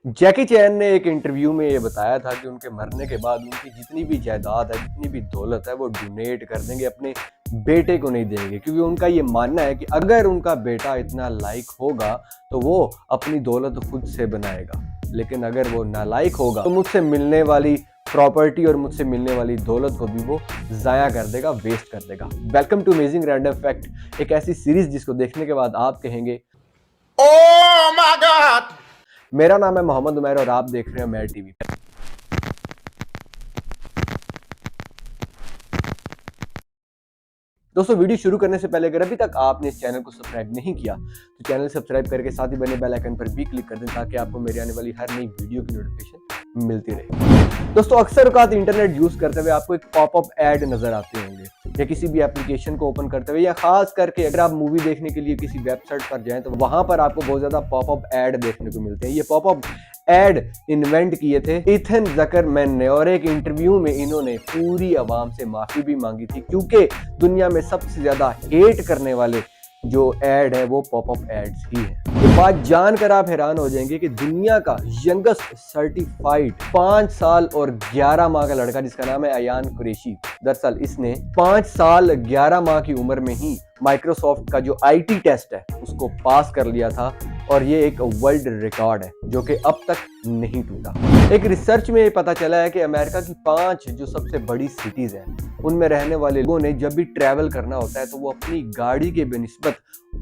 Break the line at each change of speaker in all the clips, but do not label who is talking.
जैकी चैन ने एक इंटरव्यू में ये बताया था कि उनके मरने के बाद उनकी जितनी भी जायदाद है, जितनी भी दौलत है, वो डोनेट कर देंगे, अपने बेटे को नहीं देंगे, क्योंकि उनका ये मानना है कि अगर उनका बेटा इतना लायक होगा तो वो अपनी दौलत खुद से बनाएगा, लेकिन अगर वो नालायक होगा तो मुझसे मिलने वाली प्रॉपर्टी और मुझसे मिलने वाली दौलत को भी वो जाया कर देगा, वेस्ट कर देगा। Welcome to amazing random fact, एक ऐसी सीरीज जिसको देखने के बाद आप कहेंगे ओह माय गॉड। मेरा नाम है मोहम्मद उमैर और आप देख रहे हैं उमैर टीवी। दोस्तों, वीडियो शुरू करने से पहले अगर अभी तक आपने इस चैनल को सब्सक्राइब नहीं किया तो चैनल सब्सक्राइब करके साथ ही बने बेल आइकन पर भी क्लिक कर दें ताकि आपको मेरी आने वाली हर नई वीडियो की नोटिफिकेशन मिलती रहे। दोस्तों, अक्सर औकात इंटरनेट यूज करते हुए आपको एक पॉपअप ऐड नजर आते होंगे या किसी भी एप्लीकेशन को ओपन करते हुए, या खास करके अगर आप मूवी देखने के लिए किसी वेबसाइट पर जाएं तो वहां पर आपको बहुत ज्यादा पॉपअप ऐड देखने को मिलते हैं। ये पॉपअप ऐड इन्वेंट किए थे इथन जकरमैन ने, और एक इंटरव्यू में इन्होंने पूरी आवाम से माफी भी मांगी थी, क्योंकि दुनिया में सबसे ज्यादा हेट करने वाले जो ऐड है वो पॉपअप एड्स ही है। ये बात जानकर आप हैरान हो जाएंगे कि दुनिया का यंगेस्ट सर्टिफाइड 5 साल और 11 माह का लड़का जिसका नाम है अयान कुरैशी, दरअसल इसने 5 साल 11 माह की उम्र में ही माइक्रोसॉफ्ट का जो आईटी टेस्ट है उसको पास कर लिया था, और ये एक वर्ल्ड रिकॉर्ड है जो कि अब तक नहीं टूटा। एक रिसर्च में ये पता चला है कि अमेरिका की 5 जो सबसे बड़ी सिटीज हैं उनमें रहने वाले लोगों ने जब भी ट्रैवल करना होता है तो वो अपनी गाड़ी के बेनिस्बत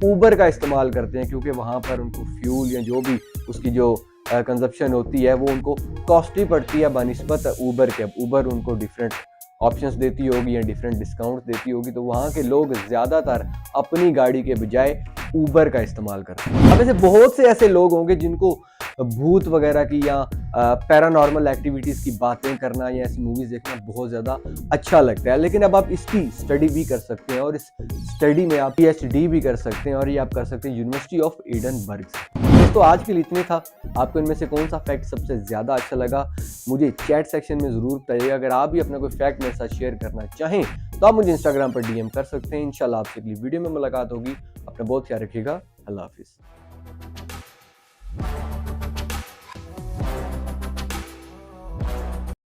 ऊबर का इस्तेमाल करते हैं, क्योंकि वहां पर उनको फ्यूल या जो भी उसकी जो कंजप्शन होती है वो उनको कॉस्टली पड़ती है बनिस्बत ऊबर के। अब ऊबर उनको डिफरेंट ऑप्शंस देती होगी या डिफरेंट डिस्काउंट देती होगी, तो वहाँ के लोग ज़्यादातर अपनी गाड़ी के बजाय ऊबर का इस्तेमाल करते हैं। अब ऐसे बहुत से ऐसे लोग होंगे जिनको भूत वगैरह की या पैरानॉर्मल एक्टिविटीज़ की बातें करना या ऐसी मूवीज़ देखना बहुत ज़्यादा अच्छा लगता है, लेकिन अब आप इसकी स्टडी भी कर सकते हैं और इस स्टडी में आप PhD भी कर सकते हैं, और ये आप कर सकते हैं यूनिवर्सिटी ऑफ एडनबर्ग से। दोस्तों, आज के लिए इतने था। आपको इनमें से कौन सा फैक्ट सबसे ज़्यादा अच्छा लगा मुझे चैट सेक्शन में ज़रूर बताइएगा। अगर आप भी अपना कोई फैक्ट मेरे साथ शेयर करना चाहें तो आप मुझे इंस्टाग्राम पर DM कर सकते हैं। इंशाल्लाह आपसे अगली वीडियो में मुलाकात होगी। अपना बहुत ख्याल रखिएगा। अल्लाह हाफिज़।